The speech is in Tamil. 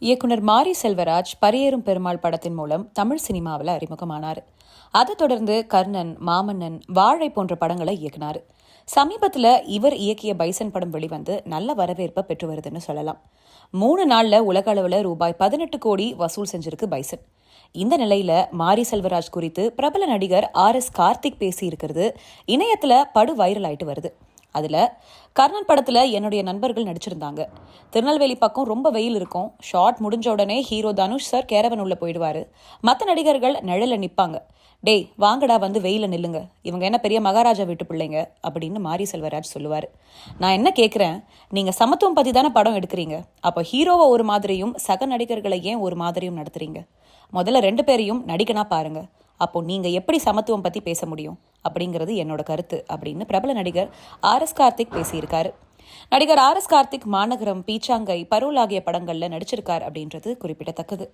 இயக்குனர் மாரி செல்வராஜ் பரியேறும் பெருமாள் படத்தின் மூலம் தமிழ் சினிமாவில் அறிமுகமானார். அதை தொடர்ந்து கர்ணன், மாமன்னன், வாழை போன்ற படங்களை இயக்குனார். சமீபத்தில் இவர் இயக்கிய பைசன் படம் வெளிவந்து நல்ல வரவேற்பை பெற்று வருதுன்னு சொல்லலாம். 3 நாள்ல உலக அளவில் ரூபாய் 18 கோடி வசூல் செஞ்சிருக்கு பைசன். இந்த நிலையில மாரி செல்வராஜ் குறித்து பிரபல நடிகர் RS கார்த்திக் பேசி இருக்கிறது இணையத்துல படு வைரல் ஆயிட்டு வருது. அதுல கர்ணன் படத்துல என்னுடைய நண்பர்கள் நடிச்சிருந்தாங்க. திருநெல்வேலி பக்கம் ரொம்ப வெயில் இருக்கும். ஷார்ட் முடிஞ்ச உடனே ஹீரோ தனுஷ் சார் கேரவன் உள்ள போயிடுவாரு. மற்ற நடிகர்கள் நிழல நிப்பாங்க. டேய் வாங்கடா வந்து வெயில நில்லுங்க, இவங்க என்ன பெரிய மகாராஜா வீட்டு பிள்ளைங்க அப்படின்னு மாரி செல்வராஜ் சொல்லுவாரு. நான் என்ன கேட்குறேன், நீங்க சமத்துவம் பத்தி தானே படம் எடுக்கிறீங்க, அப்போ ஹீரோவை ஒரு மாதிரியும் சக நடிகர்களை ஏன் ஒரு மாதிரியும் நடத்துறீங்க? முதல்ல 2 பேரையும் நடிக்கனா பாருங்க, அப்போ நீங்க எப்படி சமத்துவம் பத்தி பேச முடியும் அப்படிங்கிறது என்னோட கருத்து அப்படின்னு பிரபல நடிகர் RS கார்த்திக் பேசியிருக்காரு. நடிகர் RS கார்த்திக் மாநகரம், பீச்சாங்கை, பரோல் ஆகிய படங்கள்ல நடிச்சிருக்கார் அப்படின்றது குறிப்பிடத்தக்கது.